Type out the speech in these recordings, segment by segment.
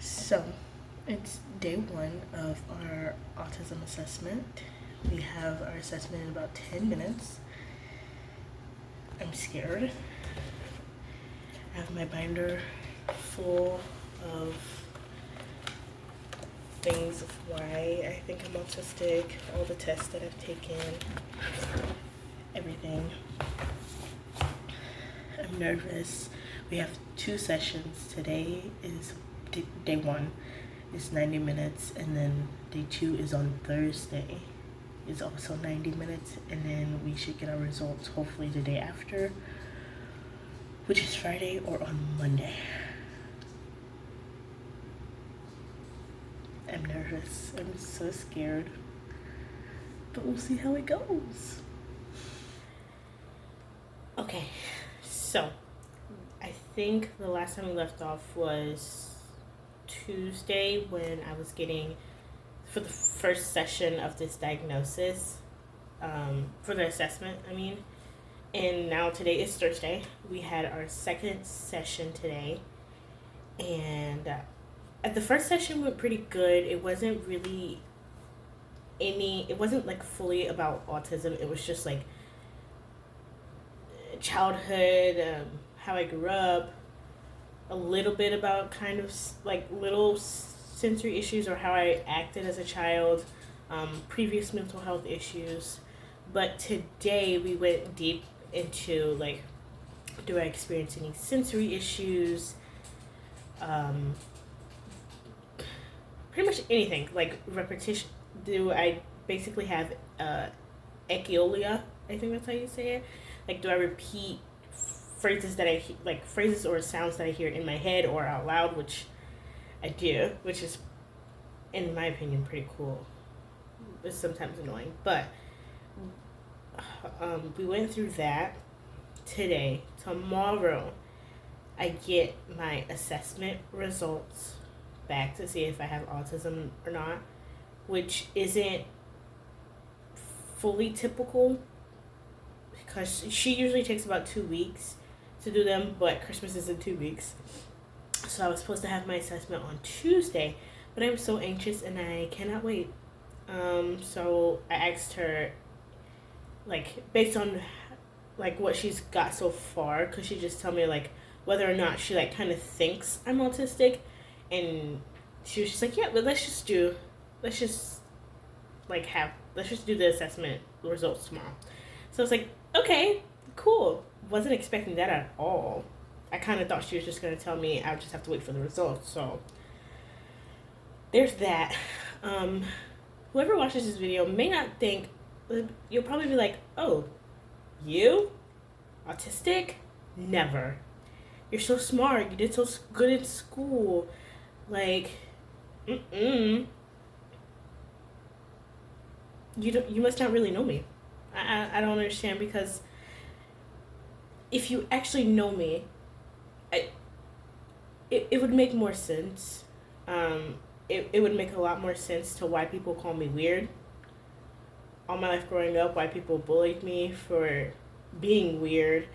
So, it's day one of our autism assessment. We have our assessment in about 10 minutes. I'm scared. I have my binder full of things of why I think I'm autistic, all the tests that I've taken, everything. I'm nervous. We have 2 sessions. Today is day 1 is 90 minutes, and then day 2 is on Thursday. It's also 90 minutes, and then we should get our results hopefully the day after, which is Friday or on Monday. I'm nervous. I'm so scared. But we'll see how it goes. Okay, so I think the last time we left off was Tuesday when I was getting, for the first session of this diagnosis, for the assessment, I mean. And now today is Thursday. We had our second session today. And the first session went pretty good. It wasn't really it wasn't like fully about autism. It was just like childhood, how I grew up, a little bit about kind of like little sensory issues or how I acted as a child, previous mental health issues. But today we went deep into like, do I experience any sensory issues? Pretty much anything, like repetition. Do I basically have echolalia? I think that's how you say it. Like, do I repeat phrases that like phrases or sounds that I hear in my head or out loud, which I do, which is, in my opinion, pretty cool. It's sometimes annoying, but we went through that today. Tomorrow, I get my assessment results back to see if I have autism or not, which isn't fully typical because she usually takes about 2 weeks to do them, but Christmas is in 2 weeks. So I was supposed to have my assessment on Tuesday, but I'm so anxious and I cannot wait. So I asked her, like, based on like what she's got so far, could she just tell me like whether or not she like kind of thinks I'm autistic? And she was just like, yeah, but let's just do the assessment results tomorrow. So I was like, okay, cool. Wasn't expecting that at all. I kind of thought she was just going to tell me I would just have to wait for the results. So there's that. Whoever watches this video may not think, you'll probably be like, oh, you? Autistic? Never. You're so smart. You did so good in school. Like, You must not really know me. I don't understand, because if you actually know me, it would make more sense. It would make a lot more sense to why people call me weird. All my life growing up, why people bullied me for being weird,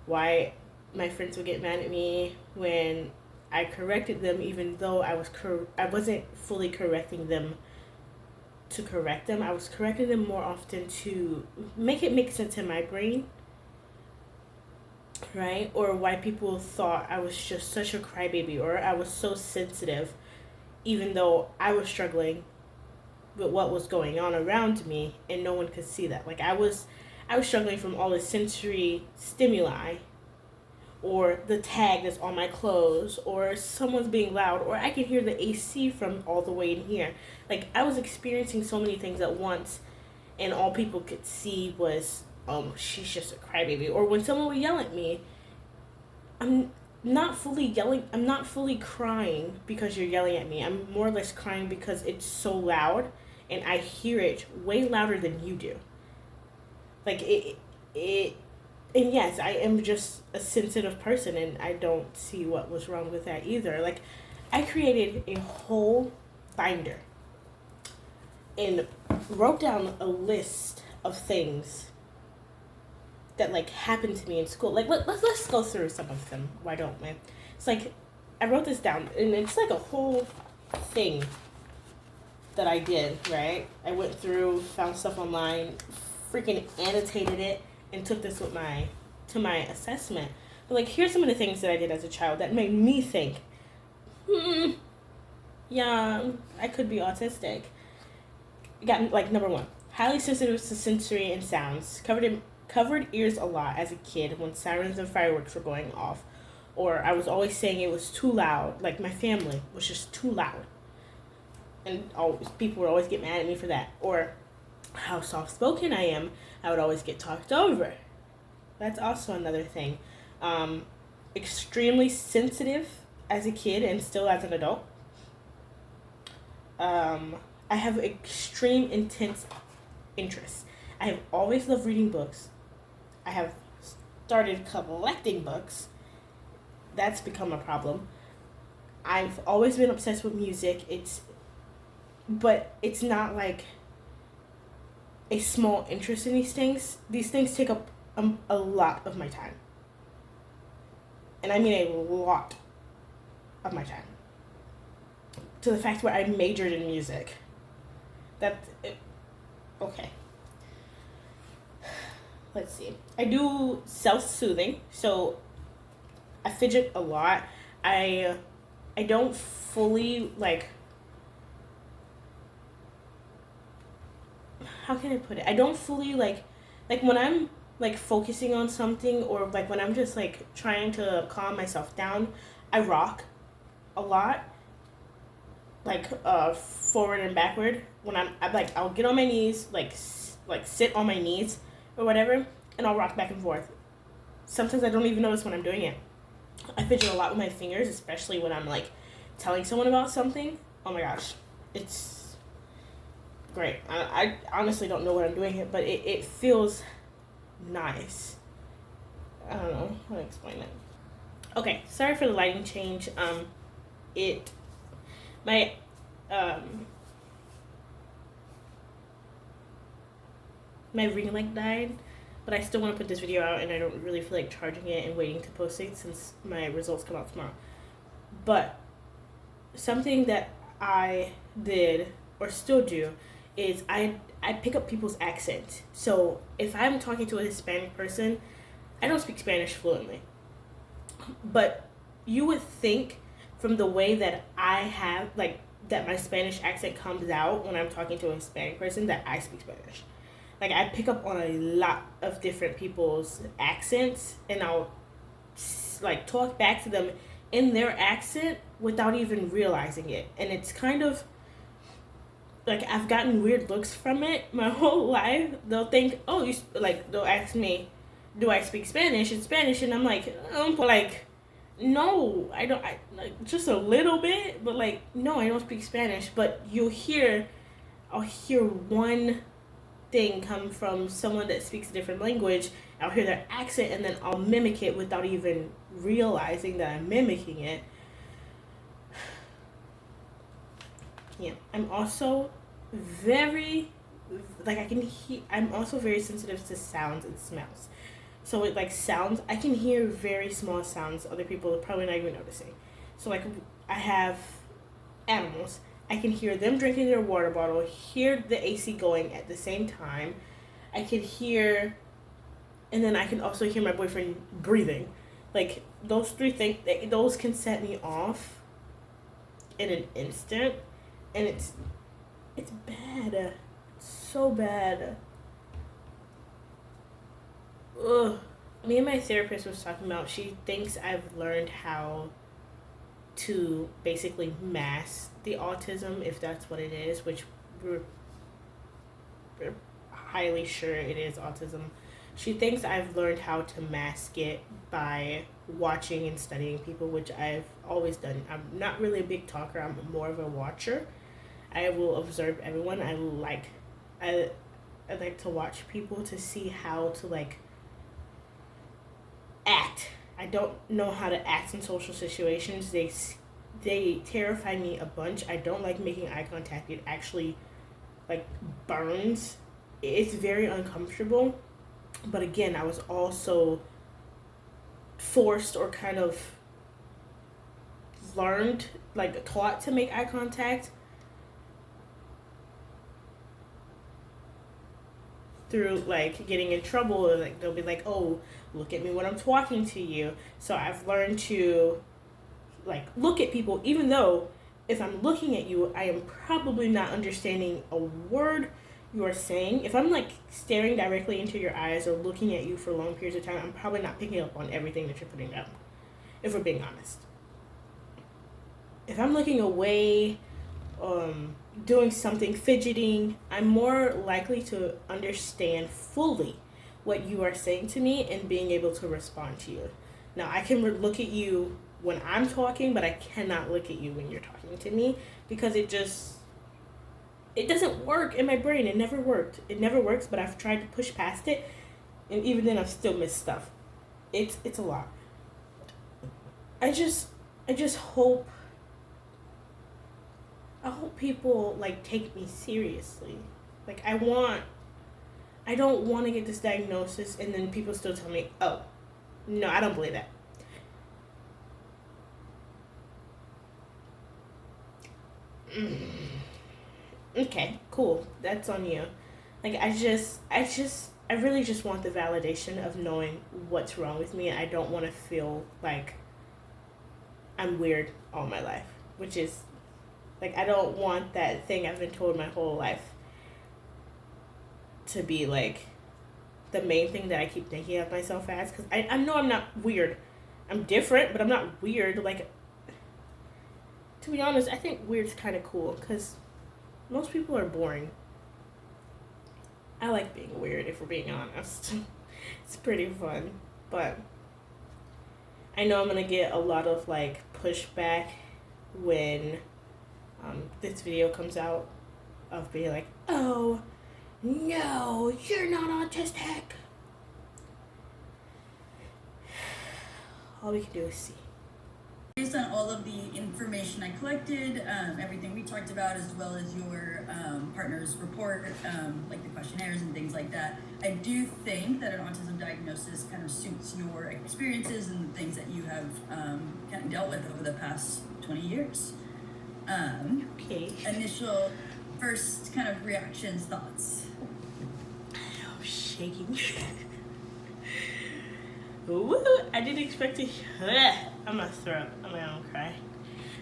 why my friends would get mad at me when I corrected them, even though I wasn't fully correcting them to correct them. I was correcting them more often to make it make sense in my brain, right? Or why people thought I was just such a crybaby, or I was so sensitive, even though I was struggling with what was going on around me and no one could see that. Like, I was struggling from all the sensory stimuli, or the tag that's on my clothes, or someone's being loud, or I can hear the AC from all the way in here. Like, I was experiencing so many things at once, and all people could see was, she's just a crybaby. Or when someone would yell at me, I'm not fully crying because you're yelling at me. I'm more or less crying because it's so loud, and I hear it way louder than you do. Like, and yes, I am just a sensitive person, and I don't see what was wrong with that either. Like, I created a whole binder and wrote down a list of things that like happened to me in school. Like, let's go through some of them. Why don't we? It's like, I wrote this down, and it's like a whole thing that I did, right? I went through, found stuff online, freaking annotated it, and took this with to my assessment. But like, here's some of the things that I did as a child that made me think, yeah, I could be autistic. Got like number one, highly sensitive to sensory and sounds. Covered ears a lot as a kid when sirens and fireworks were going off, or I was always saying it was too loud. Like my family was just too loud, and always people would always get mad at me for that. Or how soft spoken I am, I would always get talked over. That's also another thing. Extremely sensitive as a kid and still as an adult. I have extreme intense interests. I have always loved reading books. I have started collecting books. That's become a problem. I've always been obsessed with music. But it's not like a small interest in these things. These things take up a lot of my time. And I mean a lot of my time. To the fact where I majored in music. Okay. Let's see. I do self-soothing, so I fidget a lot. I don't fully like. How can I put it? I don't fully like when I'm like focusing on something, or like when I'm just like trying to calm myself down. I rock a lot, like forward and backward. When I'm like, I'll get on my knees, like sit on my knees or whatever, and I'll rock back and forth. Sometimes I don't even notice when I'm doing it. I fidget a lot with my fingers, especially when I'm like telling someone about something. Oh my gosh, it's great. I honestly don't know what I'm doing here, but it feels nice. I don't know how to explain it. Okay, sorry for the lighting change. My ring light died, but I still want to put this video out, and I don't really feel like charging it and waiting to post it since my results come out tomorrow. But something that I did or still do is I pick up people's accent. So if I'm talking to a Hispanic person, I don't speak Spanish fluently, but you would think from the way that I have that my Spanish accent comes out when I'm talking to a Hispanic person that I speak Spanish. Like, I pick up on a lot of different people's accents, and I'll like talk back to them in their accent without even realizing it. And it's kind of like, I've gotten weird looks from it my whole life. They'll think, oh, they'll ask me, do I speak Spanish? In Spanish, and I'm like, no, I don't. I like just a little bit, but like, no, I don't speak Spanish. But I'll hear one thing come from someone that speaks a different language. I'll hear their accent, and then I'll mimic it without even realizing that I'm mimicking it. Yeah, I'm also very I'm also very sensitive to sounds and smells. So it like sounds, I can hear very small sounds other people are probably not even noticing. So like, I have animals. I can hear them drinking their water bottle, hear the AC going at the same time. I can hear, and then I can also hear my boyfriend breathing. Like, those three things, those can set me off in an instant. And it's bad. It's so bad. Ugh. Me and my therapist was talking about, she thinks I've learned how to basically mask the autism, if that's what it is, which we're highly sure it is autism. She thinks I've learned how to mask it by watching and studying people, which I've always done. I'm not really a big talker. I'm more of a watcher. I will observe everyone. I like to watch people to see how to like act. I don't know how to act in social situations. They terrify me a bunch. I don't like making eye contact. It actually like burns. It's very uncomfortable. But again, I was also forced or kind of learned, like taught to make eye contact through like getting in trouble, or like they'll be like, oh, look at me when I'm talking to you. So I've learned to like look at people, even though if I'm looking at you, I am probably not understanding a word you are saying. If I'm like staring directly into your eyes or looking at you for long periods of time, I'm probably not picking up on everything that you're putting down, if we're being honest. If I'm looking away, doing something, fidgeting, I'm more likely to understand fully what you are saying to me and being able to respond to you. Now, I can look at you when I'm talking, but I cannot look at you when you're talking to me, because it doesn't work in my brain. It never worked. It never works, but I've tried to push past it, and even then I've still missed stuff. It's a lot. I just hope people like take me seriously. Like I don't want to get this diagnosis and then people still tell me, oh, no, I don't believe that. Okay, cool. That's on you. Like I really just want the validation of knowing what's wrong with me. I don't want to feel like I'm weird all my life, which is like I don't want that thing I've been told my whole life to be like the main thing that I keep thinking of myself as, because I know I'm not weird. I'm different, but I'm not weird. Like, to be honest, I think weird's kind of cool because most people are boring. I like being weird, if we're being honest. It's pretty fun, but I know I'm gonna get a lot of like pushback when this video comes out of being like, oh no, you're not autistic. All we can do is see. Based on all of the information I collected, everything we talked about, as well as your partner's report, like the questionnaires and things like that, I do think that an autism diagnosis kind of suits your experiences and the things that you have kind of dealt with over the past 20 years. Okay. Initial, first kind of reactions, thoughts? I'm shaking. Woo! I didn't expect to. I'm gonna throw up. I'm gonna cry.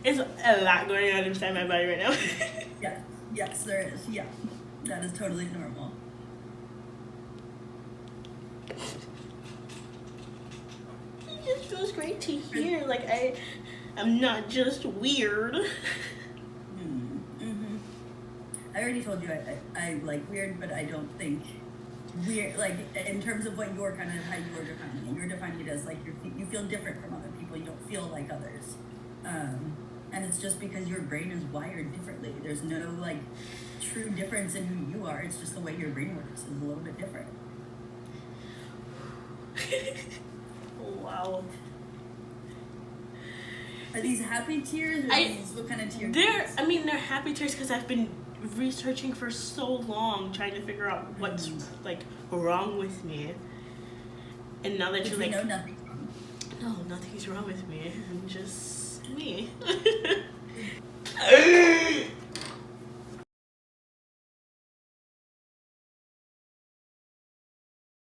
There's a lot going on inside my body right now. Yeah. Yes, there is. Yeah, that is totally normal. It just feels great to hear. Like I'm not just weird. Mm-hmm. I already told you I like weird, but I don't think weird, like in terms of what you're kind of, how you're defining it. You're defining it as like you feel different from other people. You don't feel like others. And it's just because your brain is wired differently. There's no like true difference in who you are. It's just the way your brain works is a little bit different. Wow. Are these happy tears or what kind of tears? They're happy tears because I've been researching for so long, trying to figure out what's like wrong with me. And now that you're like, know nothing. No, nothing's wrong with me. I'm just me.